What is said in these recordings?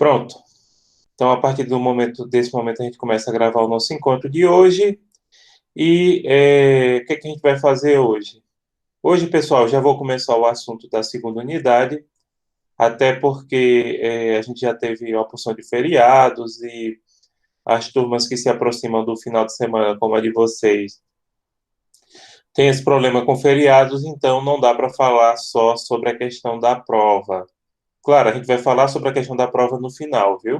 Pronto. Então, a partir desse momento, a gente começa a gravar o nosso encontro de hoje. E o que é que a gente vai fazer hoje? Hoje, pessoal, já vou começar o assunto da segunda unidade, até porque a gente já teve uma porção de feriados e as turmas que se aproximam do final de semana, como a de vocês, tem esse problema com feriados, então não dá para falar só sobre a questão da prova. Claro, a gente vai falar sobre a questão da prova no final, viu?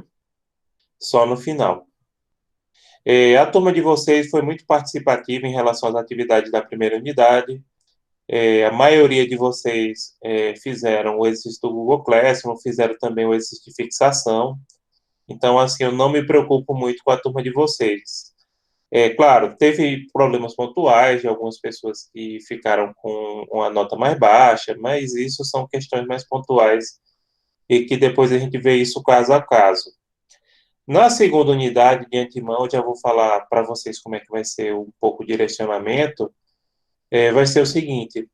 Só no final. A turma de vocês foi muito participativa em relação às atividades da primeira unidade. A maioria de vocês fizeram o exercício do Google Classroom, fizeram também o exercício de fixação. Então, assim, eu não me preocupo muito com a turma de vocês. Claro, teve problemas pontuais de algumas pessoas que ficaram com uma nota mais baixa, mas isso são questões mais pontuais e que depois a gente vê isso caso a caso. Na segunda unidade, de antemão, já vou falar para vocês como é que vai ser um pouco o direcionamento. Vai ser o seguinte: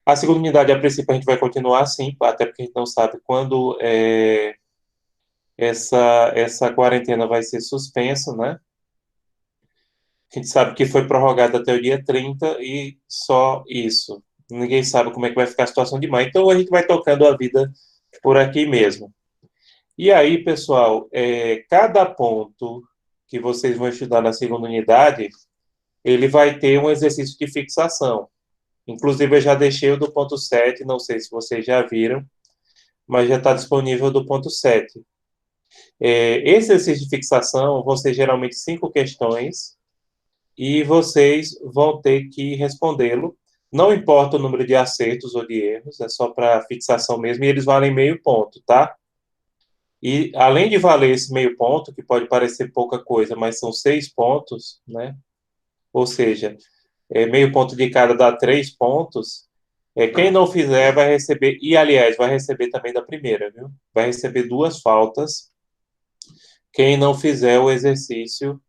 a segunda unidade, a princípio, a gente vai continuar assim, até porque a gente não sabe quando essa quarentena vai ser suspensa, né? A gente sabe que foi prorrogada até o dia 30 e só isso. Ninguém sabe como é que vai ficar a situação de maio. Então, a gente vai tocando a vida por aqui mesmo. E aí, pessoal, cada ponto que vocês vão estudar na segunda unidade, ele vai ter um exercício de fixação. Inclusive, eu já deixei o do ponto 7, não sei se vocês já viram, mas já está disponível do ponto 7. Esse exercício de fixação vão ser geralmente 5 questões e vocês vão ter que respondê-lo. Não importa o número de acertos ou de erros, é só para fixação mesmo, e eles valem meio ponto, tá? E além de valer esse meio ponto, que pode parecer pouca coisa, mas são 6 pontos, né? Ou seja, meio ponto de cada dá 3 pontos. Quem não fizer vai receber, e aliás, vai receber também da primeira, viu? Vai receber 2 faltas. Quem não fizer o exercício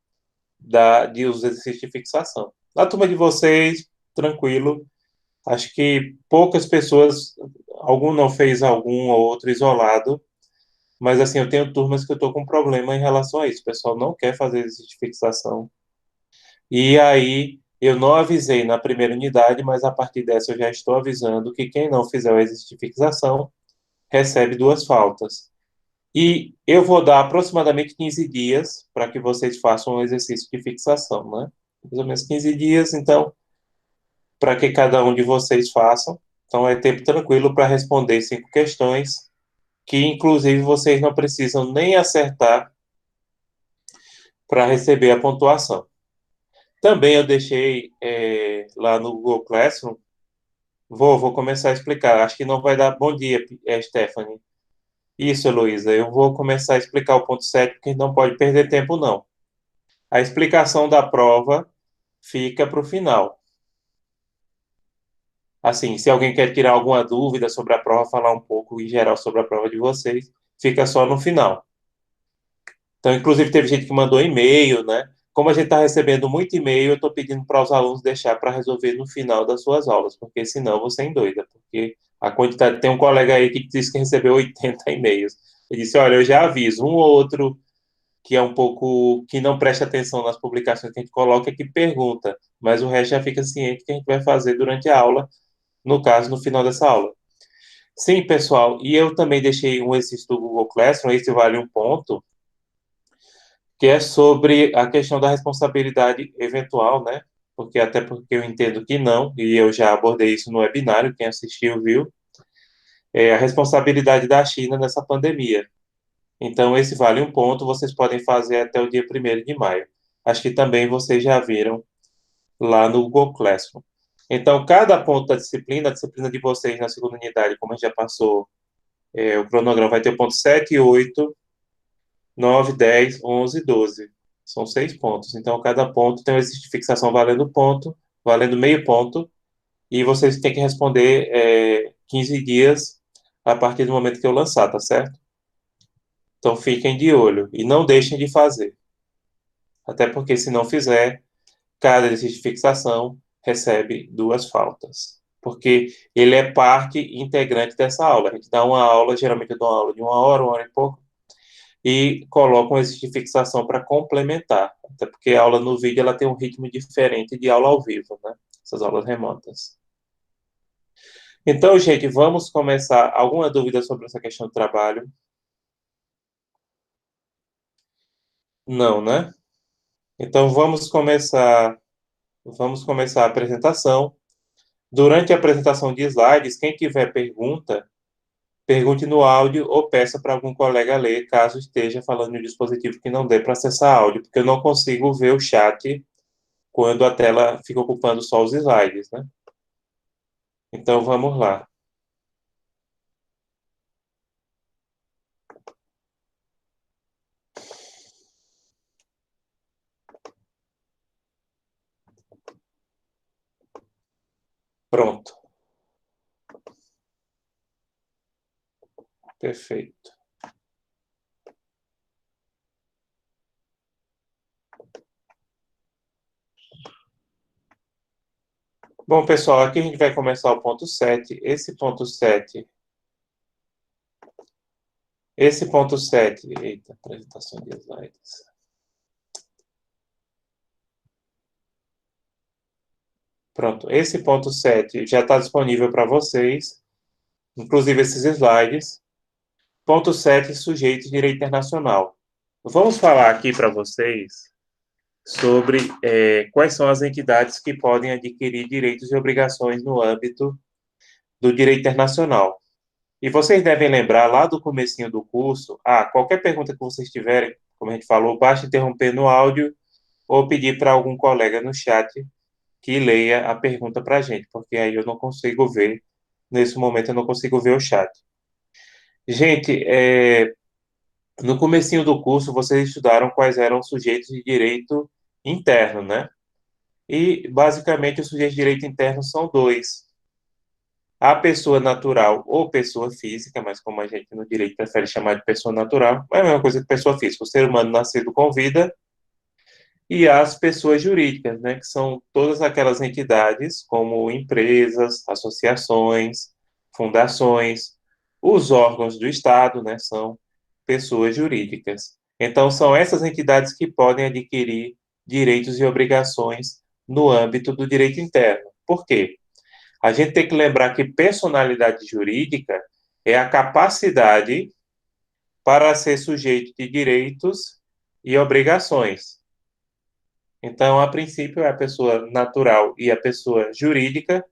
os exercícios de fixação. A turma de vocês, tranquilo. Acho que poucas pessoas, algum não fez algum ou outro isolado, mas assim, eu tenho turmas que eu estou com problema em relação a isso. O pessoal não quer fazer exercício de fixação. E aí, eu não avisei na primeira unidade, mas a partir dessa eu já estou avisando que quem não fizer o exercício de fixação recebe 2 faltas. E eu vou dar aproximadamente 15 dias para que vocês façam um exercício de fixação, né? Mais ou menos 15 dias, então, para que cada um de vocês façam. Então, é tempo tranquilo para responder 5 questões, que inclusive vocês não precisam nem acertar para receber a pontuação. Também eu deixei lá no Google Classroom. Vou começar a explicar. Acho que não vai dar. Bom dia, Stephanie. Isso, Heloísa. Eu vou começar a explicar o ponto 7, porque não pode perder tempo, não. A explicação da prova fica para o final. Assim, se alguém quer tirar alguma dúvida sobre a prova, falar um pouco em geral sobre a prova de vocês, fica só no final. Então, inclusive, teve gente que mandou e-mail, né? Como a gente está recebendo muito e-mail, eu estou pedindo para os alunos deixar para resolver no final das suas aulas, porque senão você endoida. Porque a quantidade. Tem um colega aí que disse que recebeu 80 e-mails. Ele disse: Olha, eu já aviso, um ou outro que é um pouco. Que não presta atenção nas publicações que a gente coloca, que pergunta, mas o resto já fica ciente que a gente vai fazer durante a aula, no caso, no final dessa aula. Sim, pessoal, e eu também deixei um exercício do Google Classroom, esse vale um ponto, que é sobre a questão da responsabilidade eventual, né? Porque eu entendo que não, e eu já abordei isso no webinário, quem assistiu viu, a responsabilidade da China nessa pandemia. Então, esse vale um ponto, vocês podem fazer até o dia 1º de maio. Acho que também vocês já viram lá no Google Classroom. Então, cada ponto da disciplina, a disciplina de vocês na segunda unidade, como a gente já passou, o cronograma vai ter o ponto 7, 8, 9, 10, 11, 12. São 6 pontos. Então, cada ponto tem uma exercício de fixação valendo ponto, valendo meio ponto, e vocês têm que responder 15 dias a partir do momento que eu lançar, tá certo? Então, fiquem de olho e não deixem de fazer. Até porque, se não fizer, cada exercício de fixação recebe 2 faltas. Porque ele é parte integrante dessa aula. A gente dá uma aula, geralmente eu dou uma aula de 1 hora e pouco, e coloco um exercício de fixação para complementar. Até porque a aula no vídeo ela tem um ritmo diferente de aula ao vivo, né? Essas aulas remotas. Então, gente, vamos começar. Alguma dúvida sobre essa questão do trabalho? Não, né? Então, vamos começar a apresentação. Durante a apresentação de slides, quem tiver pergunta, pergunte no áudio ou peça para algum colega ler, caso esteja falando em um dispositivo que não dê para acessar áudio, porque eu não consigo ver o chat quando a tela fica ocupando só os slides, né? Então, vamos lá. Pronto. Perfeito. Bom, pessoal, aqui a gente vai começar o ponto 7. Esse ponto 7, eita, apresentação de slides. Pronto, esse ponto 7 já está disponível para vocês, inclusive esses slides. Ponto 7, sujeitos de direito internacional. Vamos falar aqui para vocês sobre quais são as entidades que podem adquirir direitos e obrigações no âmbito do direito internacional. E vocês devem lembrar lá do comecinho do curso, qualquer pergunta que vocês tiverem, como a gente falou, basta interromper no áudio ou pedir para algum colega no chat que leia a pergunta para a gente, porque aí eu não consigo ver, nesse momento eu não consigo ver o chat. Gente, no comecinho do curso vocês estudaram quais eram os sujeitos de direito interno, né? E basicamente os sujeitos de direito interno são dois: a pessoa natural ou pessoa física, mas como a gente no direito prefere chamar de pessoa natural, é a mesma coisa que pessoa física, o ser humano nascido com vida, e as pessoas jurídicas, né, que são todas aquelas entidades, como empresas, associações, fundações, os órgãos do Estado, né, são pessoas jurídicas. Então, são essas entidades que podem adquirir direitos e obrigações no âmbito do direito interno. Por quê? A gente tem que lembrar que personalidade jurídica é a capacidade para ser sujeito de direitos e obrigações. Então, a princípio, é a pessoa natural e a pessoa jurídica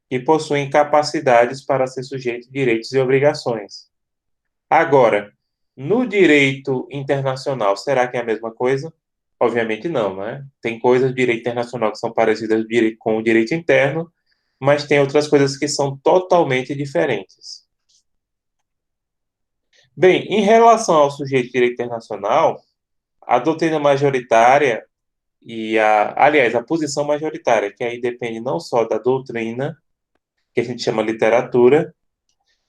que possuem capacidades para ser sujeito de direitos e obrigações. Agora, no direito internacional, será que é a mesma coisa? Obviamente não, né? Tem coisas do direito internacional que são parecidas com o direito interno, mas tem outras coisas que são totalmente diferentes. Bem, em relação ao sujeito de direito internacional, a doutrina majoritária aliás, a posição majoritária, que aí depende não só da doutrina, que a gente chama literatura,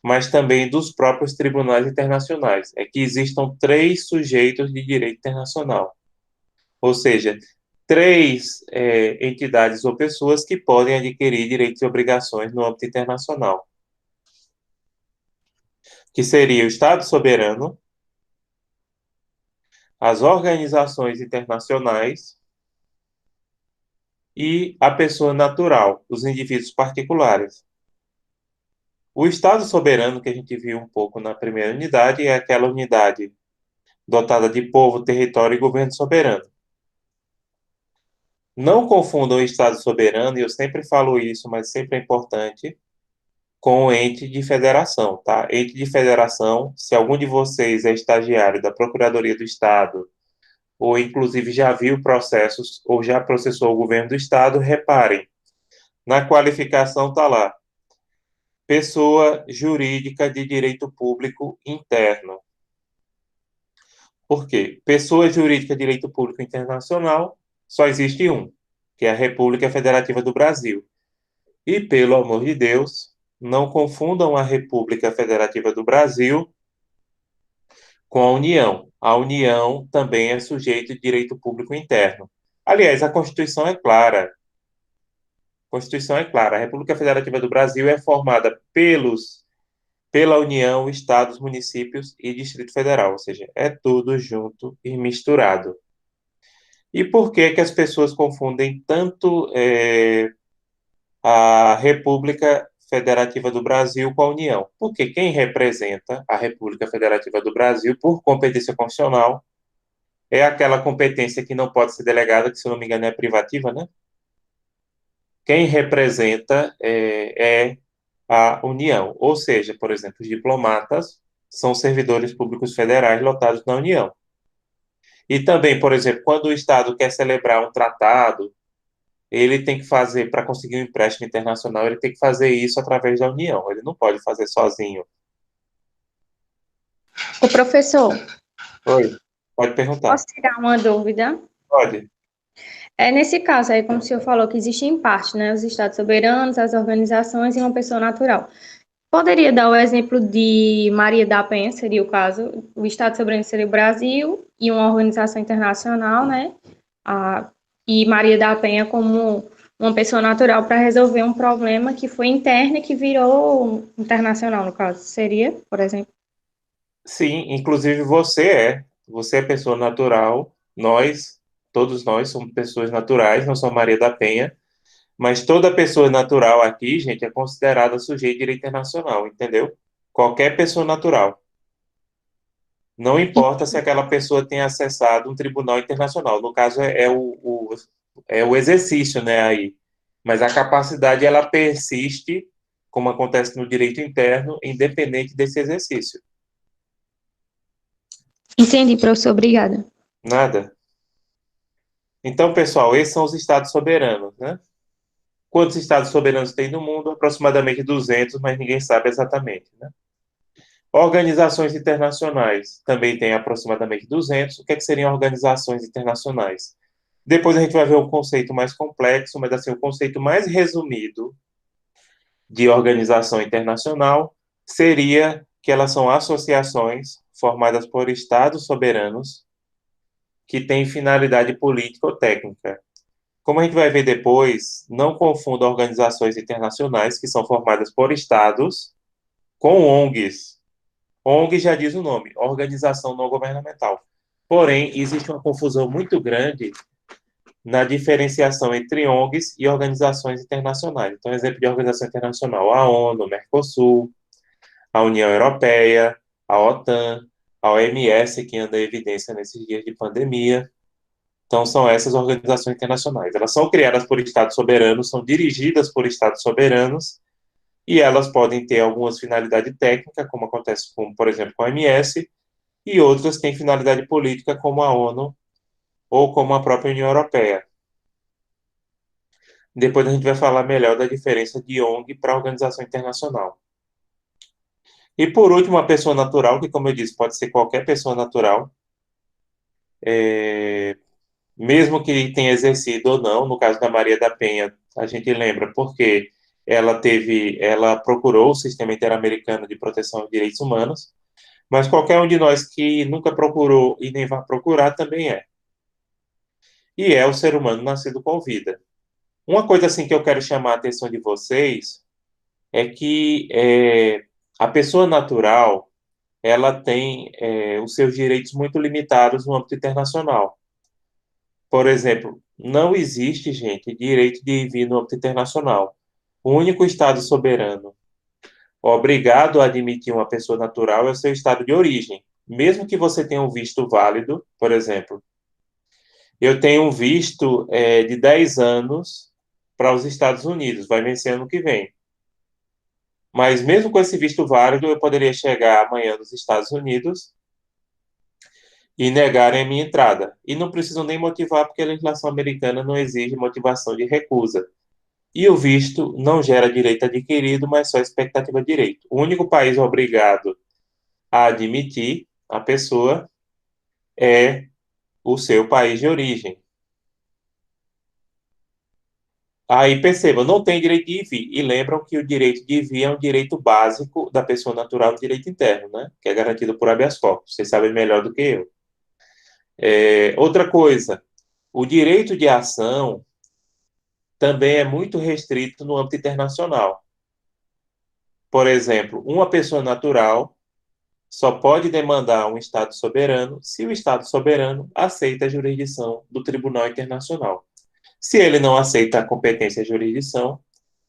mas também dos próprios tribunais internacionais, é que existam três sujeitos de direito internacional, ou seja, três entidades ou pessoas que podem adquirir direitos e obrigações no âmbito internacional, que seria o Estado soberano, as organizações internacionais e a pessoa natural, os indivíduos particulares. O Estado soberano, que a gente viu um pouco na primeira unidade, é aquela unidade dotada de povo, território e governo soberano. Não confundam o Estado soberano, e eu sempre falo isso, mas sempre é importante, com o ente de federação, tá? Ente de federação, se algum de vocês é estagiário da Procuradoria do Estado, ou inclusive já viu processos, ou já processou o governo do Estado, reparem, na qualificação está lá, pessoa jurídica de direito público interno. Por quê? Pessoa jurídica de direito público internacional, só existe um, que é a República Federativa do Brasil. E, pelo amor de Deus, não confundam a República Federativa do Brasil com a União. A União também é sujeito de direito público interno. Aliás, a Constituição é clara. A Constituição é clara. A República Federativa do Brasil é formada pelos pela União, estados, municípios e Distrito Federal, ou seja, é tudo junto e misturado. E por que que as pessoas confundem tanto a República Federativa do Brasil com a União? Porque quem representa a República Federativa do Brasil por competência constitucional é aquela competência que não pode ser delegada, que se eu não me engano é privativa, né? Quem representa é a União, ou seja, por exemplo, os diplomatas são servidores públicos federais lotados na União. E também, por exemplo, quando o Estado quer celebrar um tratado, ele tem que fazer, para conseguir um empréstimo internacional, ele tem que fazer isso através da União, ele não pode fazer sozinho. O professor, Oi, pode perguntar. posso tirar uma dúvida? Pode. Nesse caso aí, como o senhor falou, que existem parte, né, os estados soberanos, as organizações e uma pessoa natural. Poderia dar o exemplo de Maria da Penha, seria o caso, o estado soberano seria o Brasil e uma organização internacional, né, a, e Maria da Penha como uma pessoa natural para resolver um problema que foi interno e que virou internacional, no caso, seria, por exemplo. Sim, inclusive você é pessoa natural, todos nós somos pessoas naturais, não sou Maria da Penha, mas toda pessoa natural aqui, gente, é considerada sujeito de direito internacional, entendeu? Qualquer pessoa natural. Não importa se aquela pessoa tenha acessado um tribunal internacional. No caso, é o exercício, né, aí. Mas a capacidade, ela persiste, como acontece no direito interno, independente desse exercício. Entendi, professor, obrigada. Nada. Então, pessoal, esses são os estados soberanos, né? Quantos estados soberanos tem no mundo? Aproximadamente 200, mas ninguém sabe exatamente, né? Organizações internacionais também tem aproximadamente 200. O que, é que seriam organizações internacionais? Depois a gente vai ver um conceito mais complexo, mas assim, o conceito mais resumido de organização internacional seria que elas são associações formadas por estados soberanos que têm finalidade política ou técnica. Como a gente vai ver depois, não confunda organizações internacionais que são formadas por estados com ONGs. ONG já diz o nome, organização não governamental. Porém, existe uma confusão muito grande na diferenciação entre ONGs e organizações internacionais. Então, exemplo de organização internacional, a ONU, o Mercosul, a União Europeia, a OTAN, a OMS, que anda em evidência nesses dias de pandemia. Então, são essas organizações internacionais. Elas são criadas por estados soberanos, são dirigidas por estados soberanos, e elas podem ter algumas finalidades técnicas, como acontece, com, por exemplo, com a OMS, e outras têm finalidade política, como a ONU ou como a própria União Europeia. Depois a gente vai falar melhor da diferença de ONG para organização internacional. E por último, a pessoa natural, que, como eu disse, pode ser qualquer pessoa natural, mesmo que tenha exercido ou não. No caso da Maria da Penha, a gente lembra porque ela procurou o Sistema Interamericano de Proteção aos Direitos Humanos, mas qualquer um de nós que nunca procurou e nem vai procurar também é. E é o ser humano nascido com vida. Uma coisa assim que eu quero chamar a atenção de vocês é que a pessoa natural ela tem os seus direitos muito limitados no âmbito internacional. Por exemplo, não existe, gente, direito de vir no âmbito internacional. O único Estado soberano obrigado a admitir uma pessoa natural é o seu estado de origem. Mesmo que você tenha um visto válido, por exemplo, eu tenho um visto de 10 anos para os Estados Unidos, vai vencer ano que vem. Mas mesmo com esse visto válido, eu poderia chegar amanhã nos Estados Unidos e negarem a minha entrada. E não precisam nem motivar, porque a legislação americana não exige motivação de recusa. E o visto não gera direito adquirido, mas só expectativa de direito. O único país obrigado a admitir a pessoa é o seu país de origem. Aí percebam, não tem direito de ir e vir. E lembram que o direito de ir e vir é um direito básico da pessoa natural do direito interno, né? Que é garantido por habeas corpus. Vocês sabem melhor do que eu. Outra coisa, o direito de ação também é muito restrito no âmbito internacional. Por exemplo, uma pessoa natural só pode demandar um Estado soberano se o Estado soberano aceita a jurisdição do Tribunal Internacional. Se ele não aceita a competência e a jurisdição,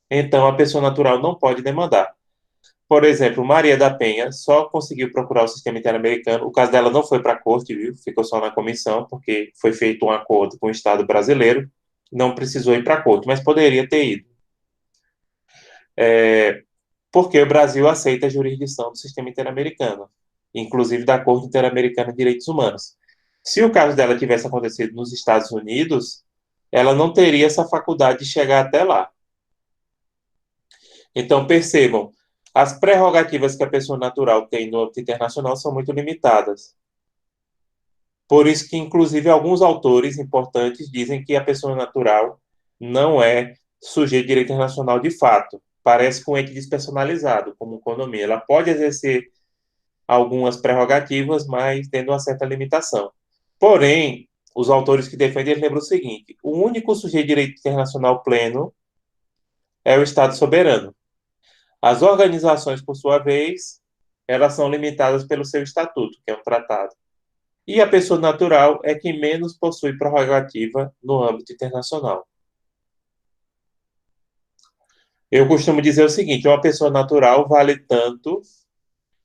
então a pessoa natural não pode demandar. Por exemplo, Maria da Penha só conseguiu procurar o sistema interamericano. O caso dela não foi para a corte, viu? Ficou só na comissão, porque foi feito um acordo com o Estado brasileiro. Não precisou ir para a corte, mas poderia ter ido. Porque o Brasil aceita a jurisdição do sistema interamericano, inclusive da Corte Interamericana de Direitos Humanos. Se o caso dela tivesse acontecido nos Estados Unidos, ela não teria essa faculdade de chegar até lá. Então, percebam, as prerrogativas que a pessoa natural tem no âmbito internacional são muito limitadas. Por isso que, inclusive, alguns autores importantes dizem que a pessoa natural não é sujeito de direito internacional de fato. Parece com um ente despersonalizado, como economia. Ela pode exercer algumas prerrogativas, mas tendo uma certa limitação. Porém, os autores que defendem lembram o seguinte: o único sujeito de direito internacional pleno é o Estado soberano. As organizações, por sua vez, elas são limitadas pelo seu estatuto, que é um tratado. E a pessoa natural é quem menos possui prerrogativa no âmbito internacional. Eu costumo dizer o seguinte: uma pessoa natural vale tanto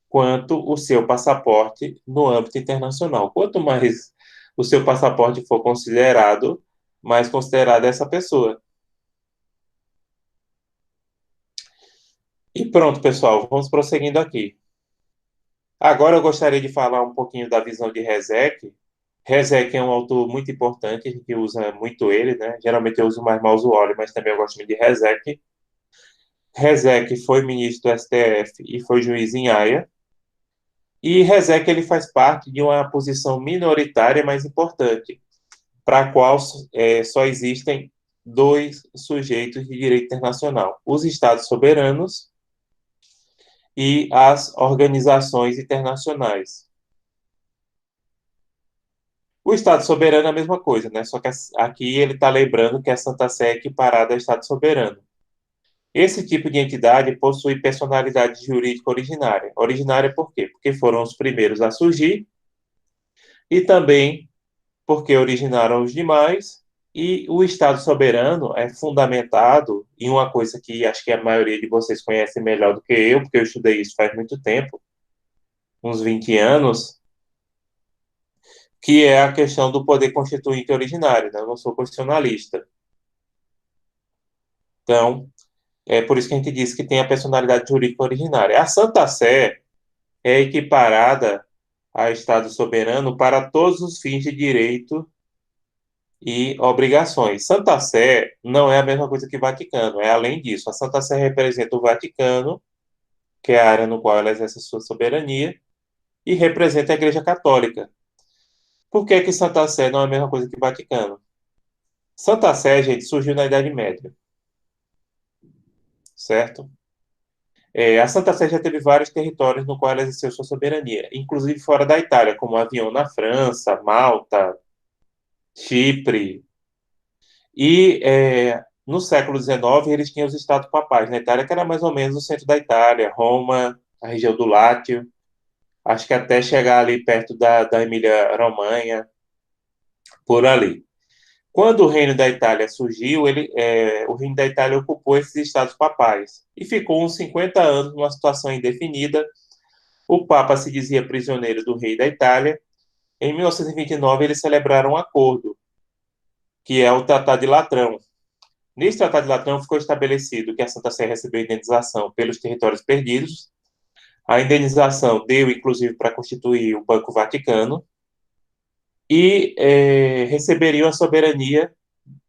quanto o seu passaporte no âmbito internacional. Quanto mais o seu passaporte for considerado, mais considerada essa pessoa. E pronto, pessoal, vamos prosseguindo aqui. Agora eu gostaria de falar um pouquinho da visão de Rezec. Rezec é um autor muito importante, a gente usa muito ele, né? Geralmente eu uso mais Mausuoli, mas também eu gosto muito de Rezec. Rezec foi ministro do STF e foi juiz em Haia. E Rezec ele faz parte de uma posição minoritária, mas importante, para a qual só existem dois sujeitos de direito internacional: os Estados soberanos e as organizações internacionais. O Estado soberano é a mesma coisa, né? Só que aqui ele está lembrando que a Santa Sé é equiparada ao Estado soberano. Esse tipo de entidade possui personalidade jurídica originária. Originária por quê? Porque foram os primeiros a surgir e também porque originaram os demais. E o Estado soberano é fundamentado em uma coisa que acho que a maioria de vocês conhece melhor do que eu, porque eu estudei isso faz muito tempo, uns 20 anos, que é a questão do poder constituinte originário, né? Eu não sou constitucionalista. Então, é por isso que a gente diz que tem a personalidade jurídica originária. A Santa Sé é equiparada a Estado soberano para todos os fins de direito e obrigações. Santa Sé não é a mesma coisa que Vaticano, é além disso. A Santa Sé representa o Vaticano, que é a área no qual ela exerce a sua soberania, e representa a Igreja Católica. Por que que Santa Sé não é a mesma coisa que Vaticano? Santa Sé, gente, surgiu na Idade Média, certo? A Santa Sé já teve vários territórios no qual ela exerceu sua soberania, inclusive fora da Itália, como Avião na França, Malta, Chipre. E no século XIX eles tinham os estados papais na Itália, que era mais ou menos o centro da Itália, Roma, a região do Látio, acho que até chegar ali perto da Emília-Romanha, por ali. Quando o Reino da Itália surgiu, o Reino da Itália ocupou esses estados papais e ficou uns 50 anos numa situação indefinida. O Papa se dizia prisioneiro do rei da Itália. Em 1929, eles celebraram um acordo, que é o Tratado de Latrão. Nesse Tratado de Latrão ficou estabelecido que a Santa Sé recebeu indenização pelos territórios perdidos. A indenização deu, inclusive, para constituir o Banco Vaticano e receberiam a soberania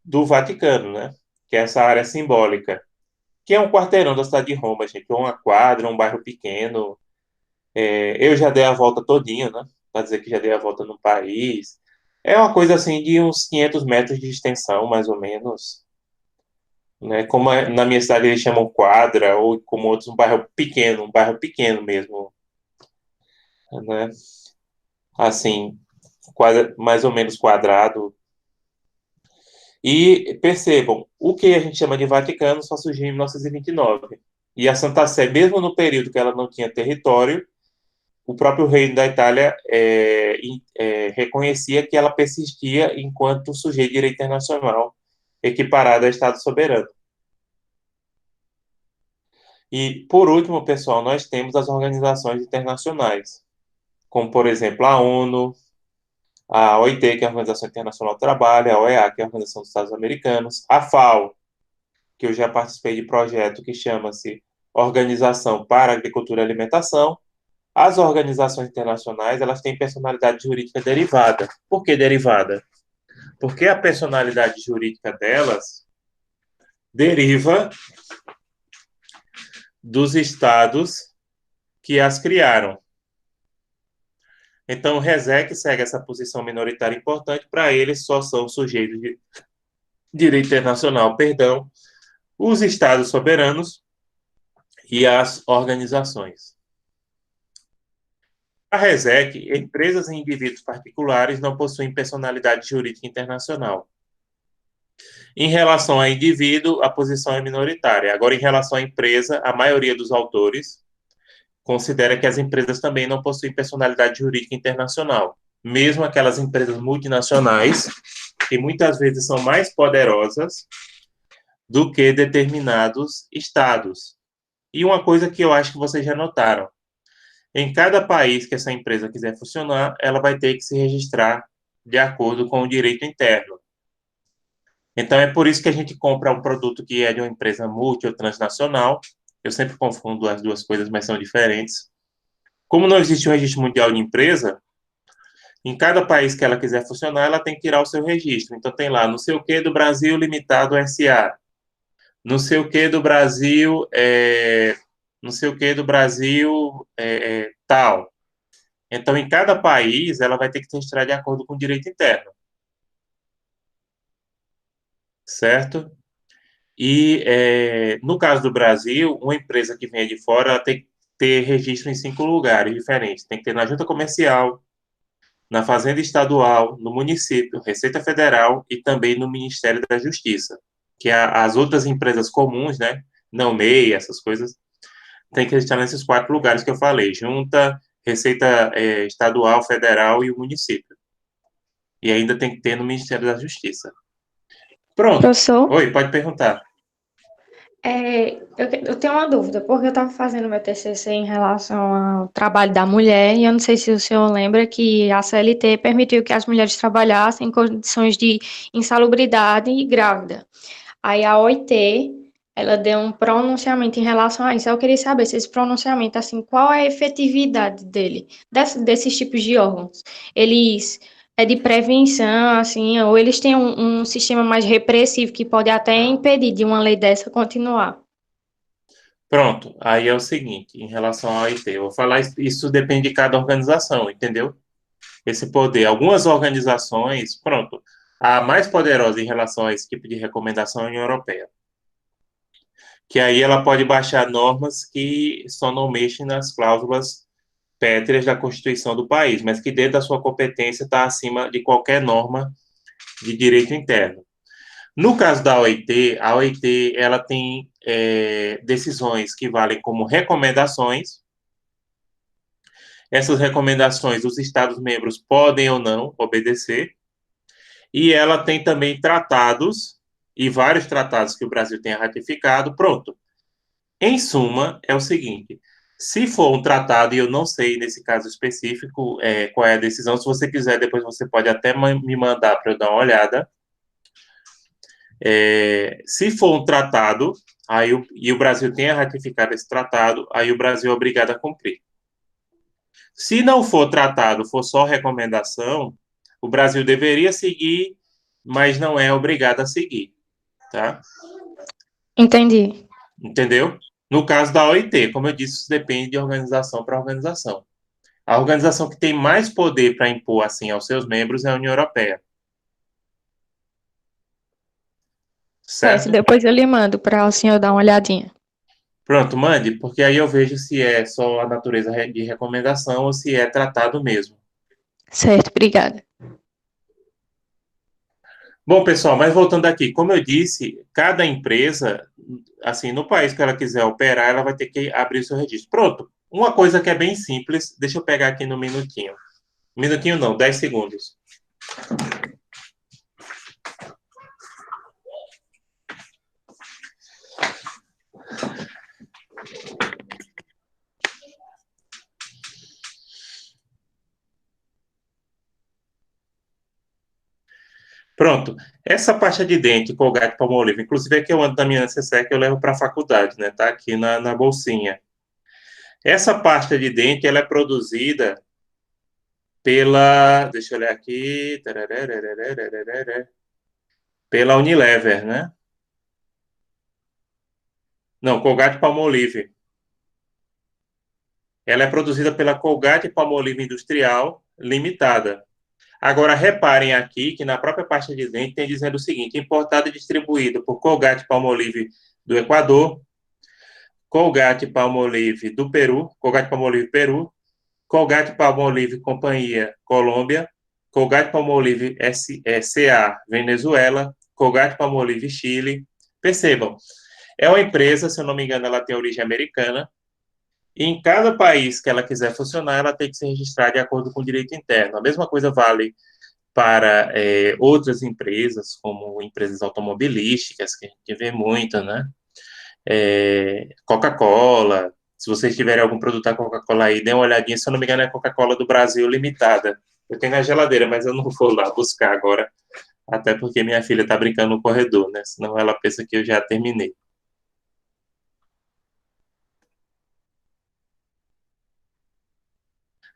do Vaticano, né? Que é essa área simbólica, que é um quarteirão da cidade de Roma, gente, uma quadra, um bairro pequeno. Eu já dei a volta todinha, né? Para dizer que já dei a volta no país. É uma coisa assim de uns 500 metros de extensão, mais ou menos. Né? Como na minha cidade eles chamam quadra, ou como outros, um bairro pequeno mesmo. Né? Assim, mais ou menos quadrado. E percebam, o que a gente chama de Vaticano só surgiu em 1929. E a Santa Sé, mesmo no período que ela não tinha território, o próprio reino da Itália reconhecia que ela persistia enquanto sujeito de direito internacional, equiparado a Estado soberano. E, por último, pessoal, nós temos as organizações internacionais, como, por exemplo, a ONU, a OIT, que é a Organização Internacional do Trabalho, a OEA, que é a Organização dos Estados Americanos, a FAO, que eu já participei de projeto que chama-se Organização para a Agricultura e Alimentação. As organizações internacionais, elas têm personalidade jurídica derivada. Por que derivada? Porque a personalidade jurídica delas deriva dos estados que as criaram. Então, o RESEC segue essa posição minoritária importante. Para eles, só são sujeitos de direito internacional, perdão, os estados soberanos e as organizações. A RESEC, empresas e indivíduos particulares não possuem personalidade jurídica internacional. Em relação a indivíduo, a posição é minoritária. Agora, em relação à empresa, a maioria dos autores considera que as empresas também não possuem personalidade jurídica internacional. Mesmo aquelas empresas multinacionais, que muitas vezes são mais poderosas do que determinados estados. E uma coisa que eu acho que vocês já notaram, em cada país que essa empresa quiser funcionar, ela vai ter que se registrar de acordo com o direito interno. Então, é por isso que a gente compra um produto que é de uma empresa multi ou transnacional. Eu sempre confundo as duas coisas, mas são diferentes. Como não existe um registro mundial de empresa, em cada país que ela quiser funcionar, ela tem que tirar o seu registro. Então, tem lá, não sei o que do Brasil Limitado S.A., não sei o que do Brasil, não sei o que do Brasil tal. Então, em cada país, ela vai ter que se registrar de acordo com o direito interno. Certo? E, no caso do Brasil, uma empresa que venha de fora, ela tem que ter registro em 5 lugares diferentes. Tem que ter na Junta Comercial, na Fazenda Estadual, no município, Receita Federal e também no Ministério da Justiça. Que as outras empresas comuns, né? Não MEI, essas coisas, tem que registrar nesses 4 lugares que eu falei: Junta, Receita Estadual, Federal e o município. E ainda tem que ter no Ministério da Justiça. Pronto. Professor, Oi, pode perguntar. eu tenho uma dúvida, porque eu estava fazendo meu TCC em relação ao trabalho da mulher, e eu não sei se o senhor lembra que a CLT permitiu que as mulheres trabalhassem em condições de insalubridade e grávida. Aí a OIT, ela deu um pronunciamento em relação a isso. Eu queria saber se esse pronunciamento, assim, qual é a efetividade dele, desses tipos de órgãos? Eles é de prevenção, assim, ou eles têm um sistema mais repressivo que pode até impedir de uma lei dessa continuar? Pronto, aí é o seguinte, em relação ao OIT, eu vou falar, isso depende de cada organização, entendeu? Esse poder. Algumas organizações, pronto, a mais poderosa em relação a esse tipo de recomendação é a União Europeia, que aí ela pode baixar normas que só não mexem nas cláusulas pétreas da Constituição do país, mas que dentro da sua competência está acima de qualquer norma de direito interno. No caso da OIT, a OIT ela tem decisões que valem como recomendações. Essas recomendações os Estados-membros podem ou não obedecer. E ela tem também tratados, e vários tratados que o Brasil tenha ratificado. Pronto. Em suma, é o seguinte: se for um tratado, e eu não sei nesse caso específico qual é a decisão, se você quiser, depois você pode até me mandar para eu dar uma olhada. Se for um tratado, e o Brasil tenha ratificado esse tratado, aí o Brasil é obrigado a cumprir. Se não for tratado, for só recomendação, o Brasil deveria seguir, mas não é obrigado a seguir, tá? Entendi. Entendeu? No caso da OIT, como eu disse, isso depende de organização para organização. A organização que tem mais poder para impor assim aos seus membros é a União Europeia, Certo, certo? depois eu lhe mando para o senhor dar uma olhadinha. Pronto, mande, porque aí eu vejo se é só a natureza de recomendação ou se é tratado mesmo. Certo, obrigada. Bom, pessoal, mas voltando aqui, como eu disse, cada empresa, assim, no país que ela quiser operar, ela vai ter que abrir o seu registro. Pronto. Uma coisa que é bem simples, deixa eu pegar aqui no minutinho. Minutinho não, 10 segundos. Pronto. Essa pasta de dente, Colgate Palmolive, inclusive é que eu ando da minha necessaire que eu levo para a faculdade, né? Tá aqui na bolsinha. Essa pasta de dente, ela é produzida pela, deixa eu olhar aqui, pela Unilever, né? Não, Colgate Palmolive. Ela é produzida pela Colgate Palmolive Industrial Limitada. Agora, reparem aqui que na própria pasta de dente tem dizendo o seguinte: importada e distribuída por Colgate Palmolive do Equador, Colgate Palmolive do Peru, Colgate Palmolive Peru, Colgate Palmolive Companhia Colômbia, Colgate Palmolive SA Venezuela, Colgate Palmolive Chile. Percebam, é uma empresa, se eu não me engano, ela tem origem americana, e em cada país que ela quiser funcionar, ela tem que se registrar de acordo com o direito interno. A mesma coisa vale para outras empresas, como empresas automobilísticas, que a gente vê muito, né? Coca-Cola. Se vocês tiverem algum produto da Coca-Cola aí, dê uma olhadinha. Se eu não me engano, é Coca-Cola do Brasil Limitada. Eu tenho na geladeira, mas eu não vou lá buscar agora, até porque minha filha está brincando no corredor, né? Senão ela pensa que eu já terminei.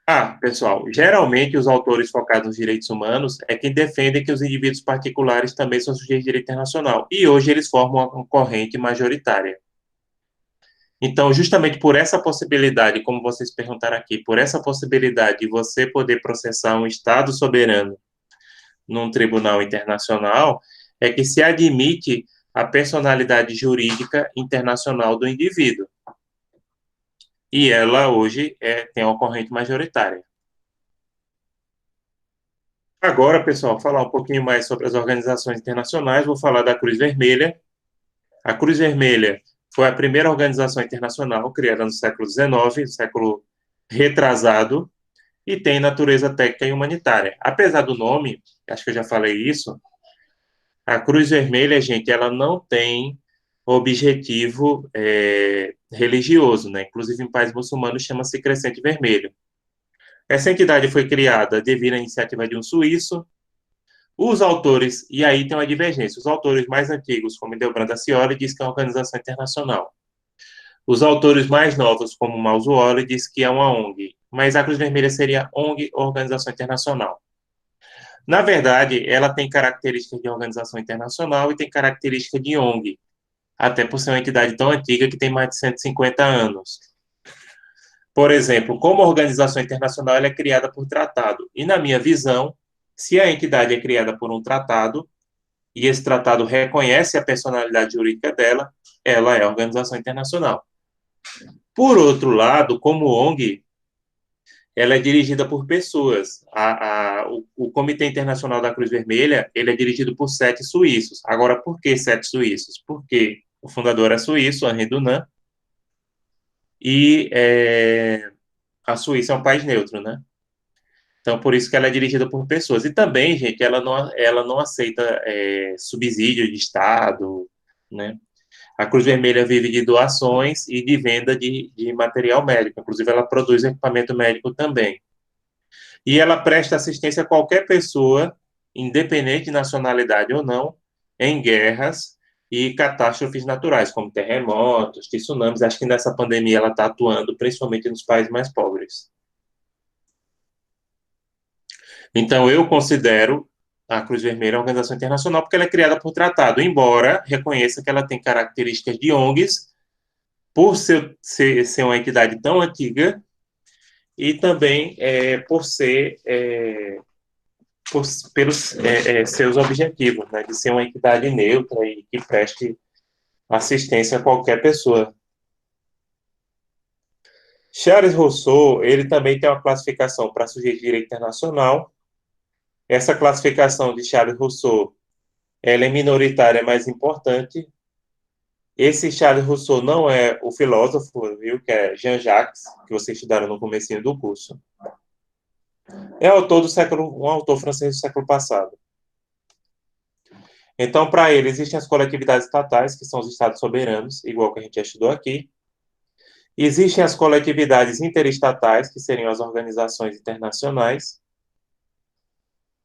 Ah, pessoal, geralmente os autores focados nos direitos humanos é quem defendem que os indivíduos particulares também são sujeitos de direito internacional. E hoje eles formam uma corrente majoritária. Então, justamente por essa possibilidade, como vocês perguntaram aqui, por essa possibilidade de você poder processar um Estado soberano num tribunal internacional, é que se admite a personalidade jurídica internacional do indivíduo. E ela hoje tem uma corrente majoritária. Agora, pessoal, falar um pouquinho mais sobre as organizações internacionais, vou falar da Cruz Vermelha. A Cruz Vermelha foi a primeira organização internacional criada no século XIX, século retrasado, e tem natureza técnica e humanitária. Apesar do nome, acho que eu já falei isso, a Cruz Vermelha, gente, ela não tem objetivo religioso, né? Inclusive, em países muçulmanos, chama-se Crescente Vermelho. Essa entidade foi criada devido à iniciativa de um suíço. Os autores, e aí tem uma divergência, os autores mais antigos, como Delbrand da Scioli, diz que é uma organização internacional. Os autores mais novos, como Mauzuoli, diz que é uma ONG, mas a Cruz Vermelha seria ONG, Organização Internacional. Na verdade, ela tem características de organização internacional e tem característica de ONG, até por ser uma entidade tão antiga que tem mais de 150 anos. Por exemplo, como organização internacional, ela é criada por tratado. E, na minha visão, se a entidade é criada por um tratado, e esse tratado reconhece a personalidade jurídica dela, ela é organização internacional. Por outro lado, como ONG, ela é dirigida por pessoas. O Comitê Internacional da Cruz Vermelha, ele é dirigido por 7 suíços. Agora, por que 7 suíços? Porque o fundador é suíço, Henri Dunant, e a Suíça é um país neutro, né? Então, por isso que ela é dirigida por pessoas. E também, gente, ela não aceita subsídio de Estado, né? A Cruz Vermelha vive de doações e de venda de material médico. Inclusive, ela produz equipamento médico também. E ela presta assistência a qualquer pessoa, independente de nacionalidade ou não, em guerras e catástrofes naturais, como terremotos, tsunamis. Acho que nessa pandemia ela está atuando principalmente nos países mais pobres. Então, eu considero a Cruz Vermelha uma organização internacional porque ela é criada por tratado, embora reconheça que ela tem características de ONGs, por ser uma entidade tão antiga, e também por ser pelos seus objetivos, né, de ser uma entidade neutra e que preste assistência a qualquer pessoa. Charles Rousseau, ele também tem uma classificação para sujeito de direito internacional. Essa classificação de Charles Rousseau ela é minoritária, mas importante. Esse Charles Rousseau não é o filósofo, viu, que é Jean-Jacques, que vocês estudaram no comecinho do curso. É autor do século, um autor francês do século passado. Então, para ele, existem as coletividades estatais, que são os estados soberanos, igual que a gente já estudou aqui. Existem as coletividades interestatais, que seriam as organizações internacionais.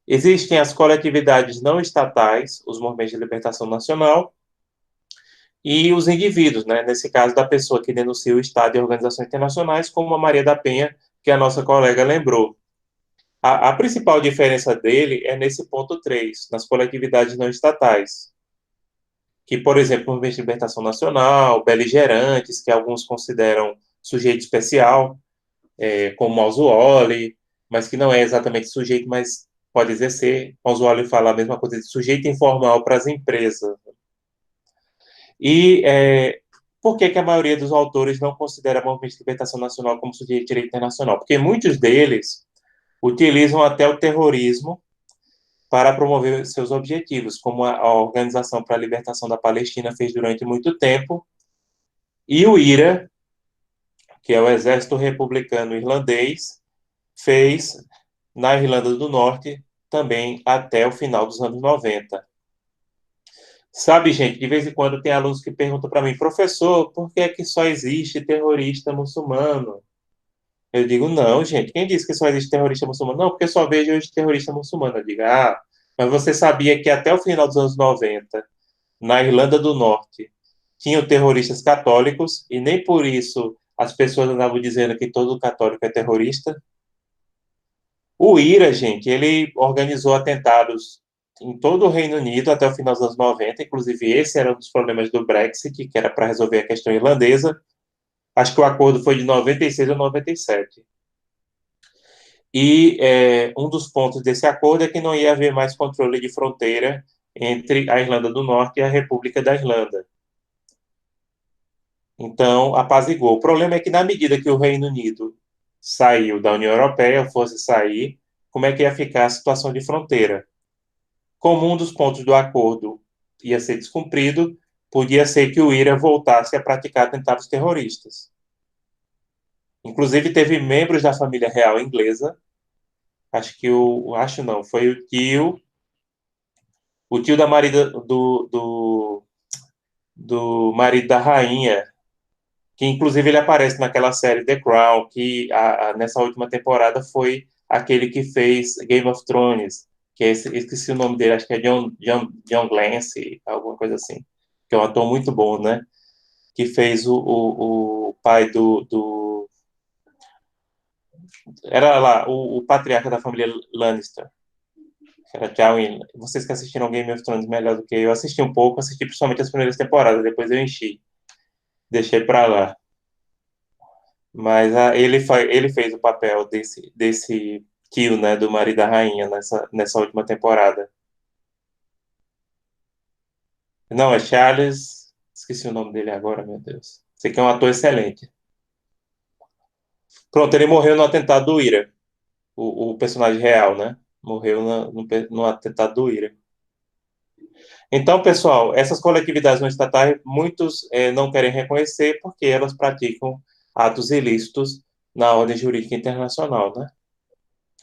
Existem as coletividades não estatais, os movimentos de libertação nacional. E os indivíduos, né? Nesse caso, da pessoa que denuncia o Estado e organizações internacionais, como a Maria da Penha, que a nossa colega lembrou. A principal diferença dele é nesse ponto 3, nas coletividades não estatais, que, por exemplo, o Movimento de Libertação Nacional, beligerantes, que alguns consideram sujeito especial, como Mausuoli, mas que não é exatamente sujeito, mas pode exercer. Mausuoli fala a mesma coisa de sujeito informal para as empresas. E por que a maioria dos autores não considera o Movimento de Libertação Nacional como sujeito de direito internacional? Porque muitos deles utilizam até o terrorismo para promover seus objetivos, como a Organização para a Libertação da Palestina fez durante muito tempo, e o IRA, que é o Exército Republicano Irlandês, fez na Irlanda do Norte também até o final dos anos 90. Sabe, gente, de vez em quando tem alunos que perguntam para mim, professor, por que é que só existe terrorista muçulmano? Eu digo, não, gente, quem disse que só existe terrorista muçulmano? Não, porque eu só vejo hoje terrorista muçulmano. Eu digo, mas você sabia que até o final dos anos 90, na Irlanda do Norte, tinham terroristas católicos e nem por isso as pessoas andavam dizendo que todo católico é terrorista? O IRA, gente, ele organizou atentados em todo o Reino Unido até o final dos anos 90, inclusive esse era um dos problemas do Brexit, que era para resolver a questão irlandesa. Acho que o acordo foi de 96 ou 97. E um dos pontos desse acordo é que não ia haver mais controle de fronteira entre a Irlanda do Norte e a República da Irlanda. Então, apaziguou. O problema é que, na medida que o Reino Unido saiu da União Europeia, fosse sair, como é que ia ficar a situação de fronteira? Como um dos pontos do acordo ia ser descumprido, podia ser que o IRA voltasse a praticar atentados terroristas. Inclusive, teve membros da família real inglesa, acho não, foi o tio da marido, do marido da rainha, que inclusive ele aparece naquela série The Crown, que nessa última temporada foi aquele que fez Game of Thrones, que é esqueci o nome dele, acho que é John Clancy, alguma coisa assim, que é um ator muito bom, né? Que fez o pai era lá, o patriarca da família Lannister, que era Tywin. Vocês que assistiram Game of Thrones melhor do que eu, assisti um pouco, assisti principalmente as primeiras temporadas, depois eu enchi, deixei pra lá. Mas ele fez o papel desse tio, né, do marido da rainha nessa última temporada. Não, é Charles. Esqueci o nome dele agora, meu Deus. Sei que é um ator excelente. Pronto, ele morreu no atentado do IRA. O personagem real, né? Morreu no atentado do IRA. Então, pessoal, essas coletividades não estatais, muitos não querem reconhecer porque elas praticam atos ilícitos na ordem jurídica internacional, né?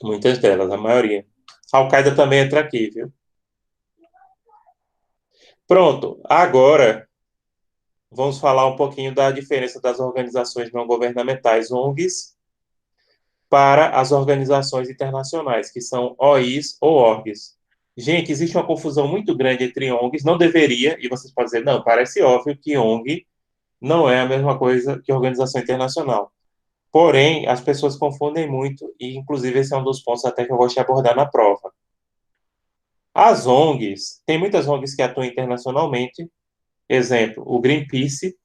Muitas delas, a maioria. A Al-Qaeda também entra aqui, viu? Pronto, agora vamos falar um pouquinho da diferença das organizações não governamentais, ONGs, para as organizações internacionais, que são OIs ou ORGs. Gente, existe uma confusão muito grande entre ONGs, não deveria, e vocês podem dizer, não, parece óbvio que ONG não é a mesma coisa que organização internacional. Porém, as pessoas confundem muito, e inclusive esse é um dos pontos até que eu gosto de abordar na prova. As ONGs, tem muitas ONGs que atuam internacionalmente, exemplo, o Greenpeace.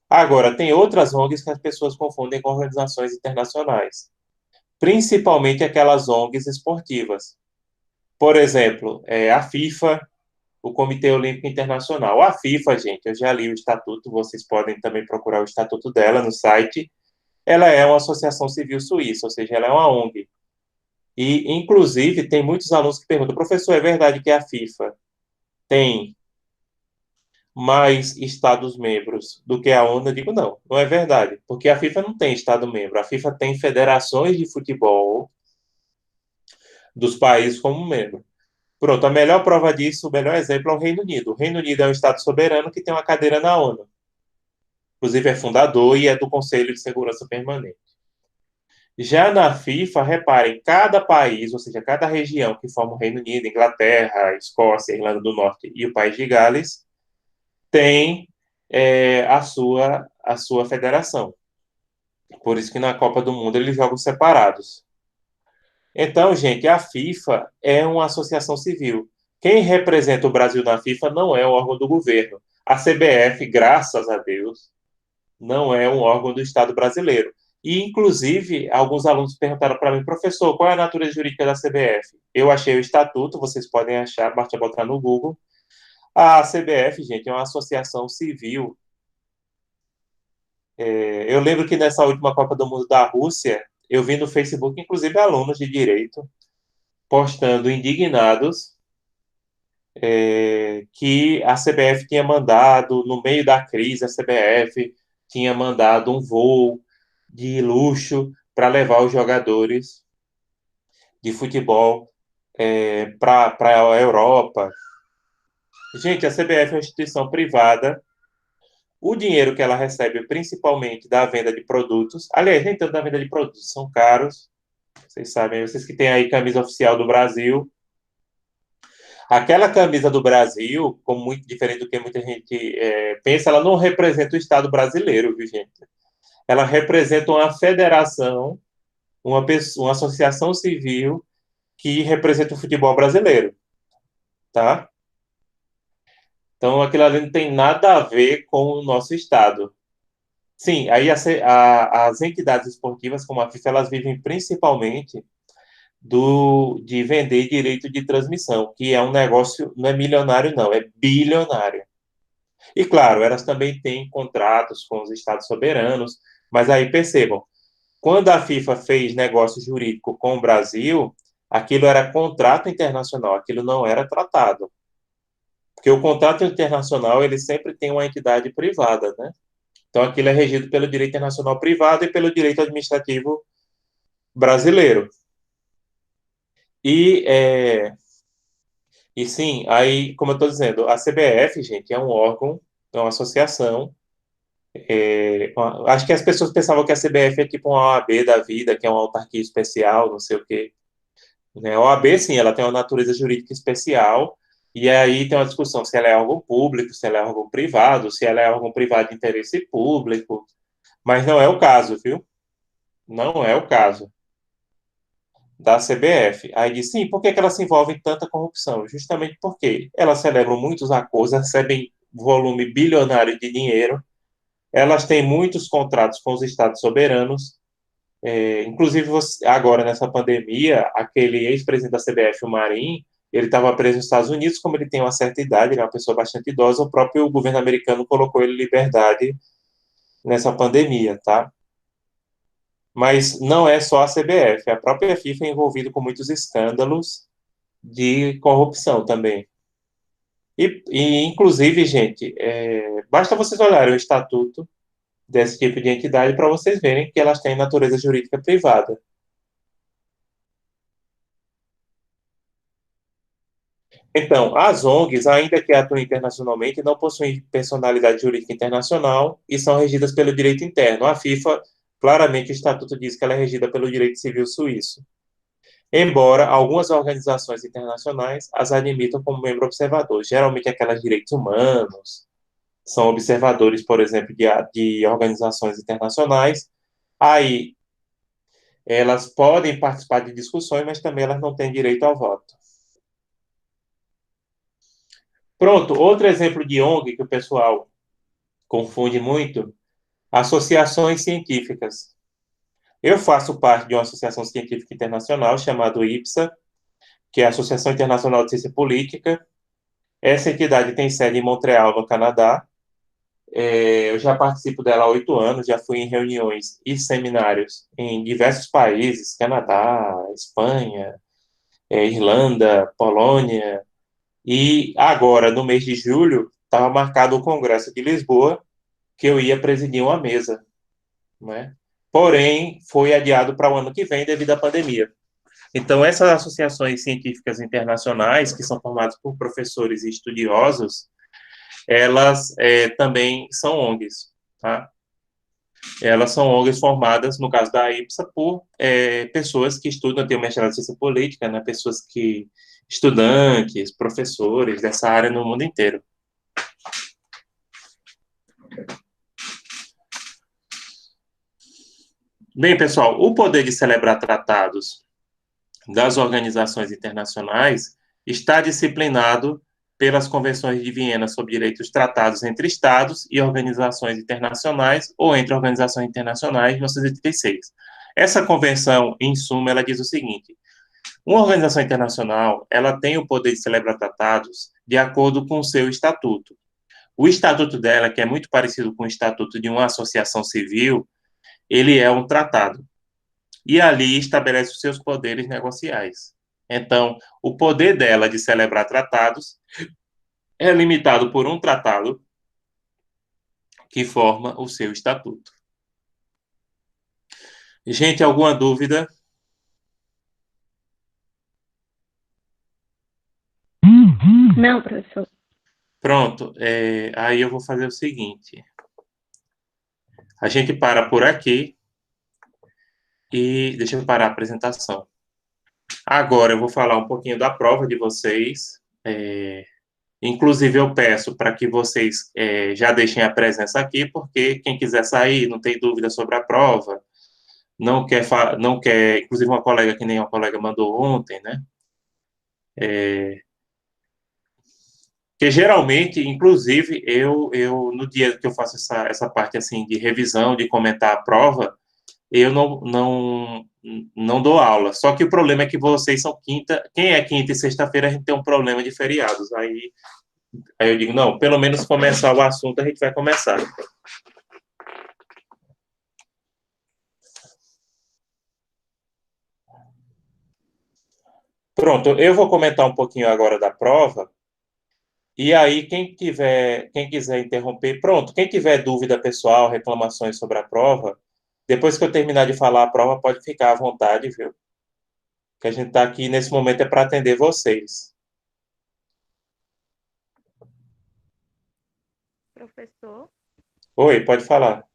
Agora, tem outras ONGs que as pessoas confundem com organizações internacionais, principalmente aquelas ONGs esportivas. Por exemplo, a FIFA, o Comitê Olímpico Internacional. A FIFA, gente, eu já li o estatuto, vocês podem também procurar o estatuto dela no site. Ela é uma associação civil suíça, ou seja, ela é uma ONG. E, inclusive, tem muitos alunos que perguntam, professor, é verdade que a FIFA tem mais Estados-membros do que a ONU? Eu digo não, não é verdade, porque a FIFA não tem Estado-membro, a FIFA tem federações de futebol dos países como membro. Pronto, a melhor prova disso, o melhor exemplo é o Reino Unido. O Reino Unido é um Estado soberano que tem uma cadeira na ONU. Inclusive é fundador e é do Conselho de Segurança Permanente. Já na FIFA, reparem, cada país, ou seja, cada região que forma o Reino Unido, Inglaterra, Escócia, Irlanda do Norte e o País de Gales, tem a sua federação. Por isso que na Copa do Mundo eles jogam separados. Então, gente, a FIFA é uma associação civil. Quem representa o Brasil na FIFA não é um órgão do governo. A CBF, graças a Deus, não é um órgão do Estado brasileiro. E, inclusive, alguns alunos perguntaram para mim, professor, qual é a natureza jurídica da CBF? Eu achei o estatuto, vocês podem achar, basta botar no Google. A CBF, gente, é uma associação civil. Eu lembro que nessa última Copa do Mundo da Rússia, eu vi no Facebook, inclusive, alunos de direito postando indignados que a CBF tinha mandado, no meio da crise, a CBF tinha mandado um voo de luxo para levar os jogadores de futebol para a Europa. Gente, a CBF é uma instituição privada. O dinheiro que ela recebe, principalmente da venda de produtos, aliás, nem tanto da venda de produtos, são caros. Vocês sabem, vocês que têm aí camisa oficial do Brasil. Aquela camisa do Brasil, como muito diferente do que muita gente pensa, ela não representa o Estado brasileiro, viu, gente? Ela representa uma federação, uma associação civil que representa o futebol brasileiro, tá? Então, aquilo ali não tem nada a ver com o nosso Estado. Sim, aí as entidades esportivas, como a FIFA, elas vivem principalmente de vender direito de transmissão, que é um negócio, não é milionário, não, é bilionário. E, claro, elas também têm contratos com os estados soberanos, mas aí percebam, quando a FIFA fez negócio jurídico com o Brasil, aquilo era contrato internacional, aquilo não era tratado. Porque o contrato internacional, ele sempre tem uma entidade privada, né? Então, aquilo é regido pelo direito internacional privado e pelo direito administrativo brasileiro. E, e sim, aí, como eu estou dizendo, a CBF, gente, é um órgão, é uma associação. Acho que as pessoas pensavam que a CBF é tipo uma OAB da vida, que é uma autarquia especial, não sei o quê. Né? A OAB, sim, ela tem uma natureza jurídica especial, e aí tem uma discussão se ela é órgão público, se ela é órgão privado, se ela é órgão privado de interesse público, mas não é o caso, viu? Não é o caso da CBF. Aí diz, sim, por que que ela se envolve em tanta corrupção? Justamente porque elas celebram muitos acordos, recebem volume bilionário de dinheiro, elas têm muitos contratos com os estados soberanos. Inclusive, agora nessa pandemia, aquele ex-presidente da CBF, o Marinho, ele estava preso nos Estados Unidos, como ele tem uma certa idade, ele é uma pessoa bastante idosa, o próprio governo americano colocou ele em liberdade nessa pandemia, tá? Mas não é só a CBF, a própria FIFA é envolvida com muitos escândalos de corrupção também. Inclusive, gente, basta vocês olharem o estatuto desse tipo de entidade para vocês verem que elas têm natureza jurídica privada. Então, as ONGs, ainda que atuem internacionalmente, não possuem personalidade jurídica internacional e são regidas pelo direito interno. A FIFA, claramente, o estatuto diz que ela é regida pelo direito civil suíço. Embora algumas organizações internacionais as admitam como membro observador, geralmente aquelas de direitos humanos, são observadores, por exemplo, de organizações internacionais. Aí, elas podem participar de discussões, mas também elas não têm direito ao voto. Pronto, outro exemplo de ONG que o pessoal confunde muito, associações científicas. Eu faço parte de uma associação científica internacional chamada IPSA, que é a Associação Internacional de Ciência Política. Essa entidade tem sede em Montreal, no Canadá. Eu já participo dela há 8 anos, já fui em reuniões e seminários em diversos países, Canadá, Espanha, Irlanda, Polônia, E agora, no mês de julho, estava marcado o Congresso de Lisboa, que eu ia presidir uma mesa, né? Porém, foi adiado para o ano que vem devido à pandemia. Então, essas associações científicas internacionais, que são formadas por professores e estudiosos, elas também são ONGs, tá? Elas são ONGs formadas, no caso da IPSA, por pessoas que estudam, tem o mestrado em ciência política, né? Pessoas que, estudantes, professores dessa área no mundo inteiro. Bem, pessoal, o poder de celebrar tratados das organizações internacionais está disciplinado pelas Convenções de Viena sobre Direitos Tratados entre Estados e Organizações Internacionais ou entre organizações internacionais, de 1986. Essa convenção, em suma, ela diz o seguinte: uma organização internacional, ela tem o poder de celebrar tratados de acordo com o seu estatuto. O estatuto dela, que é muito parecido com o estatuto de uma associação civil, ele é um tratado e ali estabelece os seus poderes negociais. Então, o poder dela de celebrar tratados é limitado por um tratado que forma o seu estatuto. Gente, alguma dúvida? Não, professor. Pronto, aí eu vou fazer o seguinte: a gente para por aqui e deixa eu parar a apresentação. Agora eu vou falar um pouquinho da prova de vocês. Inclusive, eu peço para que vocês já deixem a presença aqui, porque quem quiser sair, não tem dúvida sobre a prova, não quer, inclusive uma colega que nem uma colega mandou ontem, né? Que geralmente, inclusive, eu no dia que eu faço essa parte assim de revisão, de comentar a prova, eu não dou aula. Só que o problema é que vocês são quinta, quem é quinta e sexta-feira a gente tem um problema de feriados. Aí eu digo, não, pelo menos começar o assunto a gente vai começar. Pronto, eu vou comentar um pouquinho agora da prova. E aí, quem quiser interromper, pronto, quem tiver dúvida pessoal, reclamações sobre a prova, depois que eu terminar de falar a prova, pode ficar à vontade, viu? Que a gente está aqui nesse momento é para atender vocês. Professor, Oi, pode falar.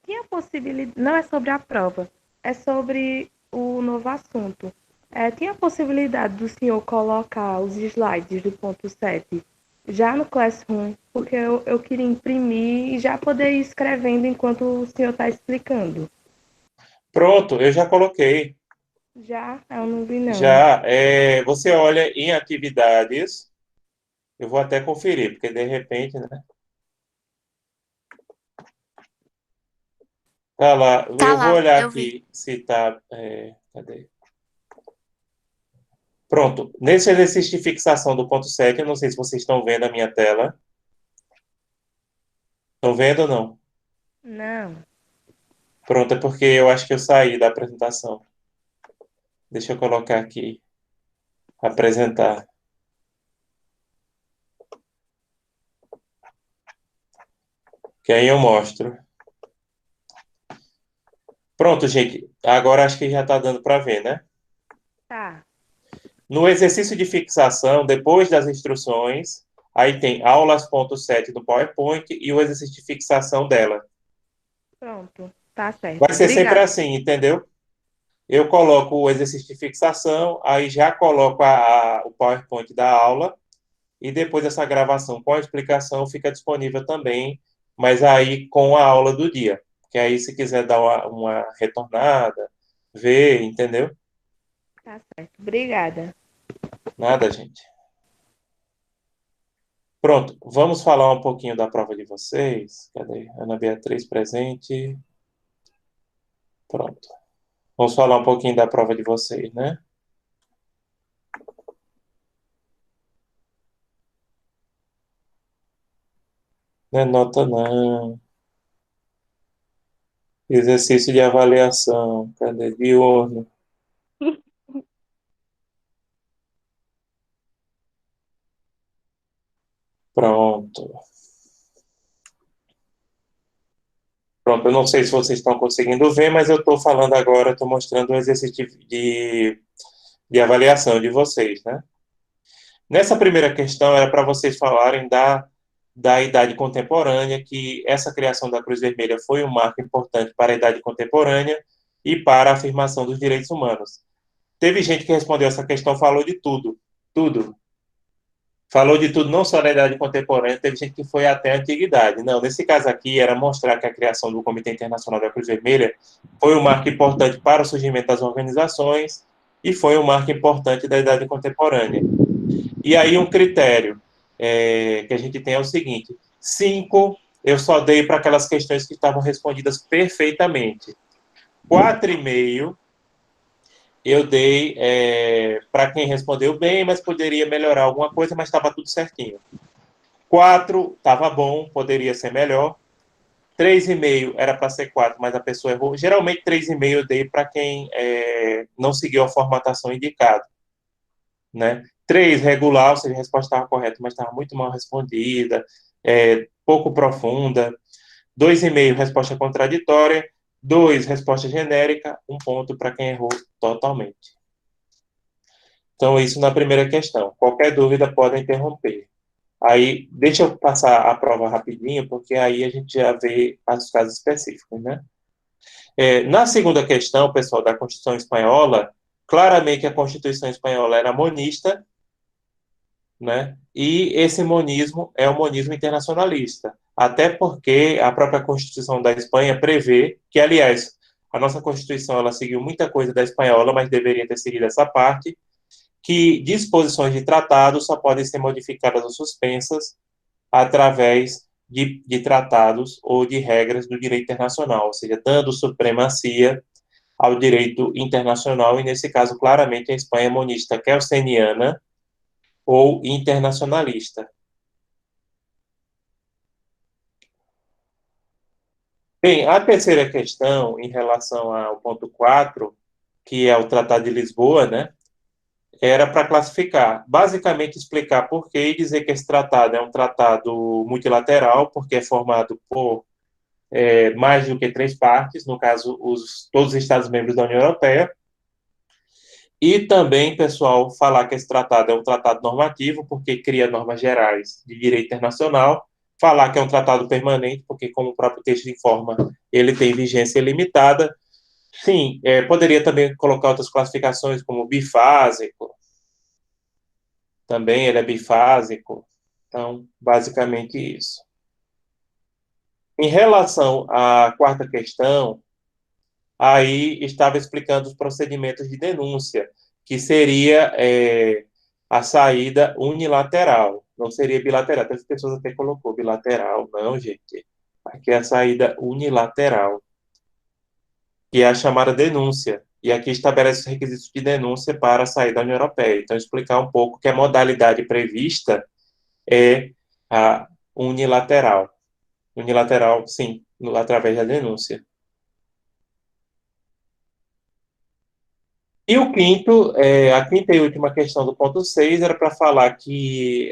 tinha possibilidade, não é sobre a prova, é sobre o novo assunto. Tinha possibilidade do senhor colocar os slides do ponto 7 já no Classroom, porque eu queria imprimir e já poder ir escrevendo enquanto o senhor está explicando. Pronto, eu já coloquei. Já? Eu não vi, não. Já, você olha em atividades, eu vou até conferir, porque de repente, né? Tá lá, Tá eu vou lá, olhar eu vi. aqui se tá. Cadê? Pronto, nesse exercício de fixação do ponto 7, eu não sei se vocês estão vendo a minha tela. Estão vendo ou não? Não. Pronto, é porque eu acho que eu saí da apresentação. Deixa eu colocar aqui, apresentar. Que aí eu mostro. Pronto, gente. Agora acho que já está dando para ver, né? Tá. No exercício de fixação, depois das instruções, aí tem aulas.7 do PowerPoint e o exercício de fixação dela. Pronto. Tá Vai certo. ser sempre Obrigada. assim, entendeu? Eu coloco o exercício de fixação, aí já coloco o PowerPoint da aula e depois essa gravação com a explicação fica disponível também, mas aí com a aula do dia. Que aí, se quiser dar uma retornada, ver, entendeu? Tá certo. Obrigada. Nada, gente. Pronto, vamos falar um pouquinho da prova de vocês. Cadê? Ana Beatriz presente. Pronto. Vamos falar um pouquinho da prova de vocês, né? Não é nota, não. Exercício de avaliação. Cadê? Diurno. Pronto. Pronto, eu não sei se vocês estão conseguindo ver, mas eu estou falando agora, estou mostrando um exercício de avaliação de vocês, né? Nessa primeira questão, era para vocês falarem da idade contemporânea, que essa criação da Cruz Vermelha foi um marco importante para a idade contemporânea e para a afirmação dos direitos humanos. Teve gente que respondeu essa questão, falou de tudo, tudo. Falou de tudo, não só da idade contemporânea, teve gente que foi até a antiguidade. Não, nesse caso aqui era mostrar que a criação do Comitê Internacional da Cruz Vermelha foi um marco importante para o surgimento das organizações e foi um marco importante da idade contemporânea. E aí um critério que a gente tem é o seguinte: 5 eu só dei para aquelas questões que estavam respondidas perfeitamente. 4,5 eu dei para quem respondeu bem, mas poderia melhorar alguma coisa, mas estava tudo certinho. 4 estava bom, poderia ser melhor. 3,5 era para ser 4, mas a pessoa errou. Geralmente 3,5 eu dei para quem não seguiu a formatação indicada, né? 3, regular, ou seja, a resposta estava correta, mas estava muito mal respondida, pouco profunda. 2,5, resposta contraditória. 2, resposta genérica. 1 ponto para quem errou totalmente. Então, isso na primeira questão. Qualquer dúvida pode interromper. Aí, deixa eu passar a prova rapidinho, porque aí a gente já vê os casos específicos, né? Na segunda questão, pessoal, da Constituição Espanhola, claramente a Constituição Espanhola era monista, né? E esse monismo é o monismo internacionalista. Até porque a própria Constituição da Espanha prevê que, aliás, a nossa Constituição ela seguiu muita coisa da espanhola, mas deveria ter seguido essa parte, que disposições de tratado só podem ser modificadas ou suspensas através de tratados ou de regras do direito internacional, ou seja, dando supremacia ao direito internacional, e nesse caso, claramente, a Espanha é monista kelseniana ou internacionalista. Bem, a terceira questão, em relação ao ponto 4, que é o Tratado de Lisboa, né, era para classificar, basicamente explicar por quê e dizer que esse tratado é um tratado multilateral, porque é formado por mais do que 3 partes, no caso, todos os Estados-membros da União Europeia, e também, pessoal, falar que esse tratado é um tratado normativo, porque cria normas gerais de direito internacional, falar que é um tratado permanente, porque, como o próprio texto informa, ele tem vigência limitada. Sim, poderia também colocar outras classificações, como bifásico, também ele é bifásico. Então, basicamente isso. Em relação à quarta questão, aí estava explicando os procedimentos de denúncia, que seria a saída unilateral, não seria bilateral. As pessoas até colocou bilateral, não, gente. Aqui é a saída unilateral, que é a chamada denúncia. E aqui estabelece os requisitos de denúncia para a saída da União Europeia. Então, explicar um pouco que a modalidade prevista é a unilateral. Unilateral, sim, através da denúncia. E o quinto, a quinta e última questão do ponto 6 era para falar que,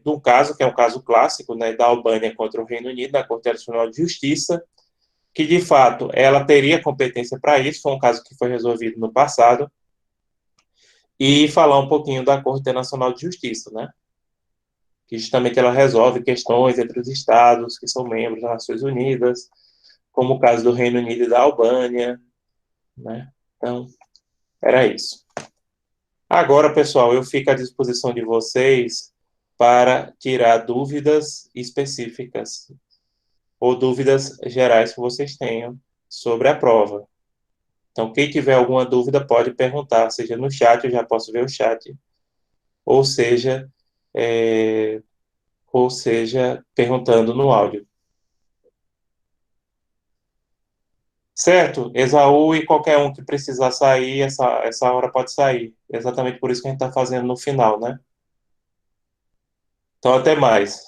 de um caso, que é um caso clássico, né, da Albânia contra o Reino Unido, na Corte Internacional de Justiça, que, de fato, ela teria competência para isso, foi um caso que foi resolvido no passado, e falar um pouquinho da Corte Internacional de Justiça, né, que justamente ela resolve questões entre os estados que são membros das Nações Unidas, como o caso do Reino Unido e da Albânia, né, então, era isso. Agora, pessoal, eu fico à disposição de vocês para tirar dúvidas específicas ou dúvidas gerais que vocês tenham sobre a prova. Então, quem tiver alguma dúvida pode perguntar, seja no chat, eu já posso ver o chat, ou seja, é, ou seja perguntando no áudio. Certo? Esaú e qualquer um que precisar sair, essa hora pode sair. Exatamente por isso que a gente está fazendo no final, né? Então, até mais.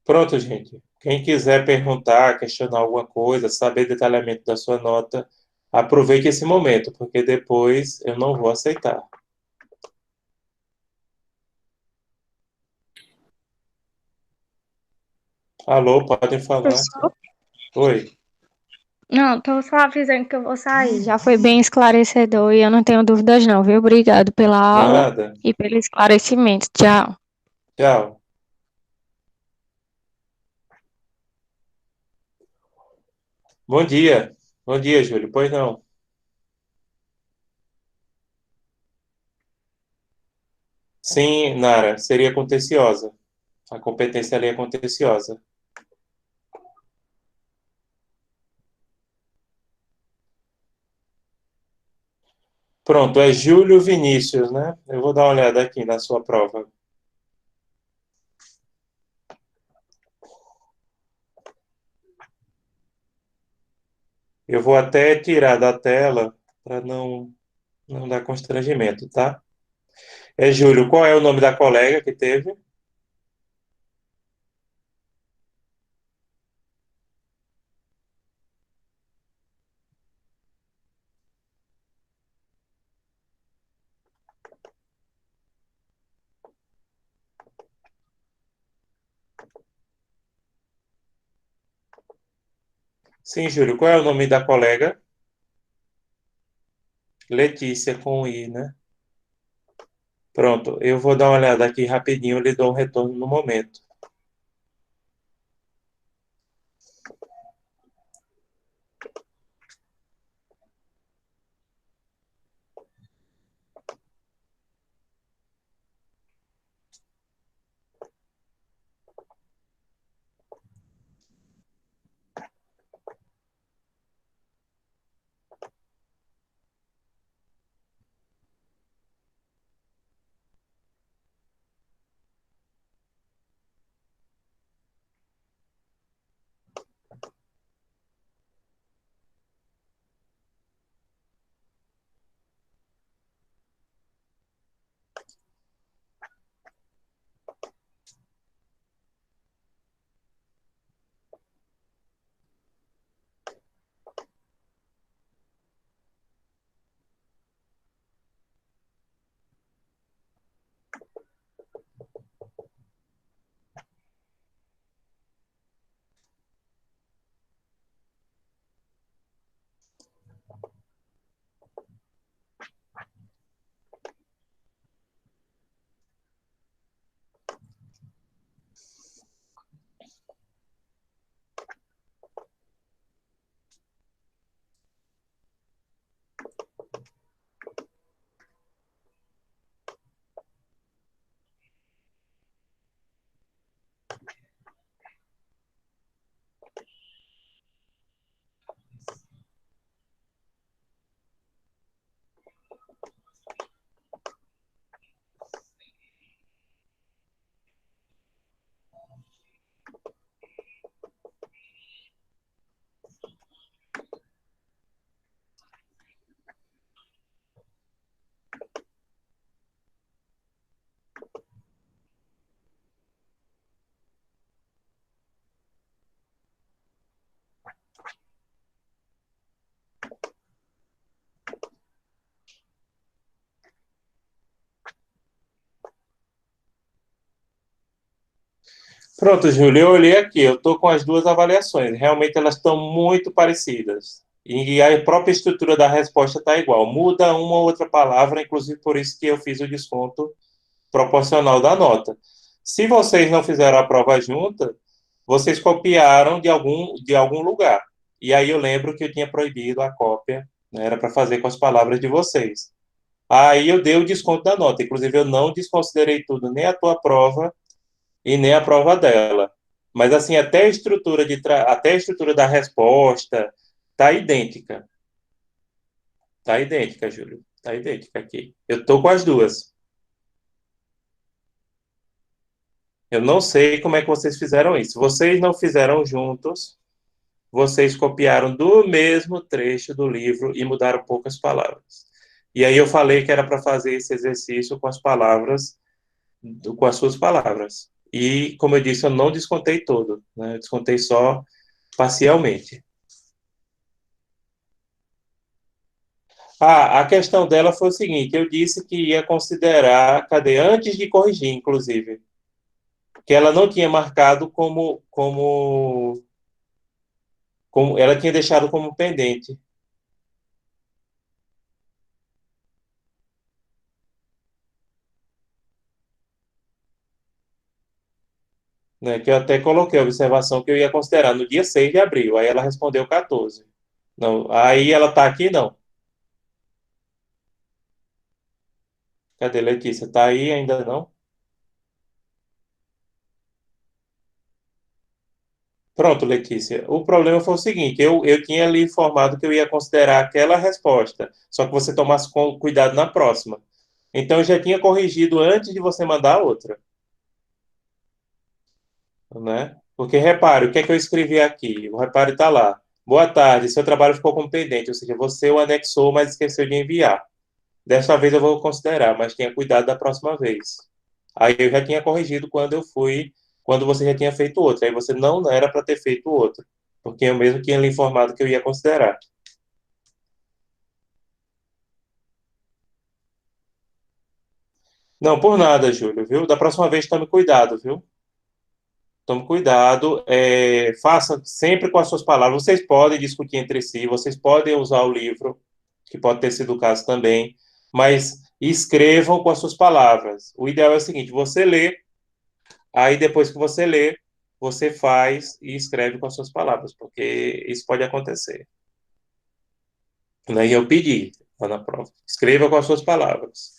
Pronto, gente. Quem quiser perguntar, questionar alguma coisa, saber detalhamento da sua nota, aproveite esse momento, porque depois eu não vou aceitar. Alô, podem falar. Professor? Oi. Não, tô só avisando que eu vou sair. Já foi bem esclarecedor e eu não tenho dúvidas não, viu? Obrigado pela aula Nada. e pelo esclarecimento. Tchau. Tchau. Bom dia. Bom dia, Júlio. Pois não. Sim, Nara, seria contenciosa. A competência ali é contenciosa. Pronto, é Júlio Vinícius, né? Eu vou dar uma olhada aqui na sua prova. Eu vou até tirar da tela para não dar constrangimento, tá? É Júlio, qual é o nome da colega que teve? Sim, Júlio, qual é o nome da colega? Letícia com I, né? Pronto, eu vou dar uma olhada aqui rapidinho, eu lhe dou um retorno no momento. Pronto, Júlio, eu olhei aqui, eu estou com as duas avaliações. Realmente elas estão muito parecidas. E a própria estrutura da resposta está igual. Muda uma ou outra palavra, inclusive por isso que eu fiz o desconto proporcional da nota. Se vocês não fizeram a prova junta, vocês copiaram de algum lugar. E aí eu lembro que eu tinha proibido a cópia, né, era para fazer com as palavras de vocês. Aí eu dei o desconto da nota. Inclusive, eu não desconsiderei tudo, nem a tua prova e nem a prova dela. Mas assim, até a estrutura da resposta tá idêntica. Tá idêntica, Júlio. Tá idêntica aqui. Eu tô com as duas. Eu não sei como é que vocês fizeram isso. Vocês não fizeram juntos, vocês copiaram do mesmo trecho do livro e mudaram poucas palavras. E aí eu falei que era para fazer esse exercício com as palavras, com as suas palavras. E, como eu disse, eu não descontei todo, né? Eu descontei só parcialmente. Ah, a questão dela foi o seguinte: eu disse que ia considerar, cadê? Antes de corrigir, inclusive, que ela não tinha marcado como ela tinha deixado como pendente, né? Que eu até coloquei a observação que eu ia considerar no dia 6 de abril. Aí ela respondeu 14. Não, aí ela tá aqui, não. Cadê, Letícia? Tá aí ainda não? Pronto, Letícia. O problema foi o seguinte: eu tinha lhe informado que eu ia considerar aquela resposta, só que você tomasse cuidado na próxima. Então, eu já tinha corrigido antes de você mandar a outra, né? Porque repare, o que é que eu escrevi aqui? O repare está lá. Boa tarde, seu trabalho ficou como pendente, ou seja, você o anexou, mas esqueceu de enviar. Desta vez eu vou considerar, mas tenha cuidado da próxima vez. Aí eu já tinha corrigido quando você já tinha feito outro. Aí você não era para ter feito outro, porque eu mesmo tinha lhe informado que eu ia considerar. Não, por nada, Júlio, viu? Da próxima vez tome cuidado, viu? Tome cuidado, faça sempre com as suas palavras. Vocês podem discutir entre si, vocês podem usar o livro, que pode ter sido o caso também, mas escrevam com as suas palavras. O ideal é o seguinte: você lê, aí depois que você lê, você faz e escreve com as suas palavras, porque isso pode acontecer. Né? E eu pedi lá na prova: escreva com as suas palavras.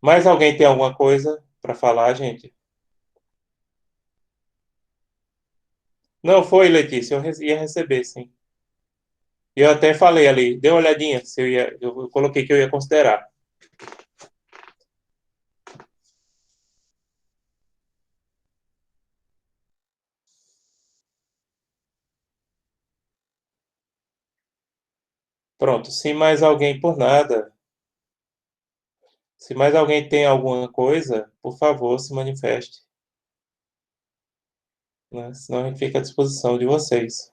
Mais alguém tem alguma coisa para falar, gente? Não foi, Letícia, ia receber, sim. E eu até falei ali, dê uma olhadinha se eu coloquei que eu ia considerar. Pronto, se mais alguém por nada, se mais alguém tem alguma coisa, por favor, se manifeste, né? Senão a gente fica à disposição de vocês.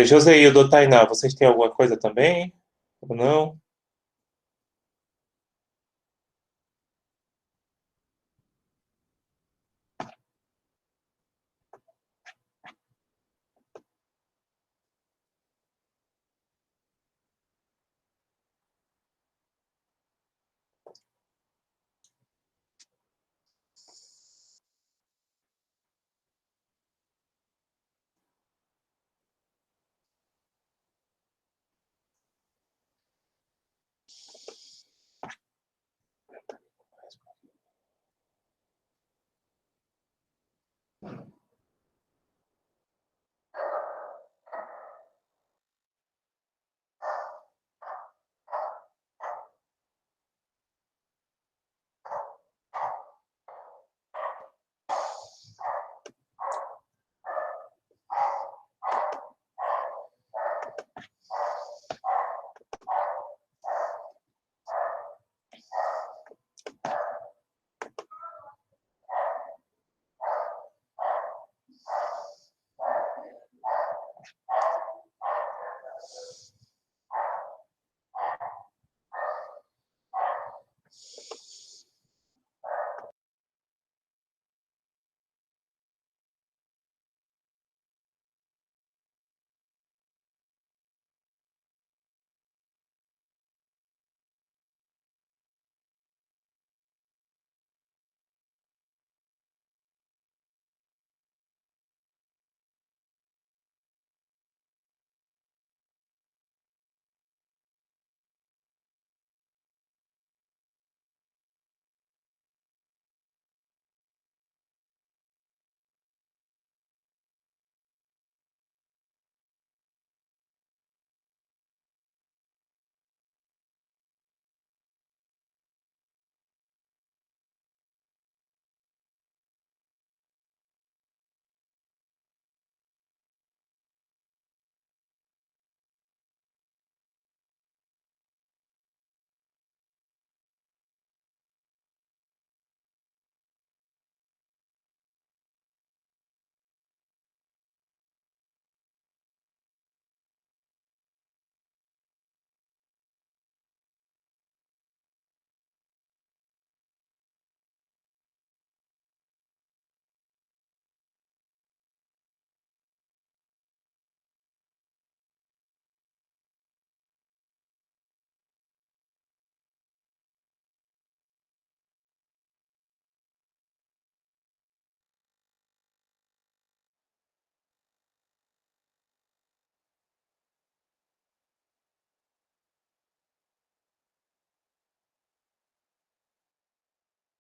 Joseildo, Tainá, vocês têm alguma coisa também? Ou não?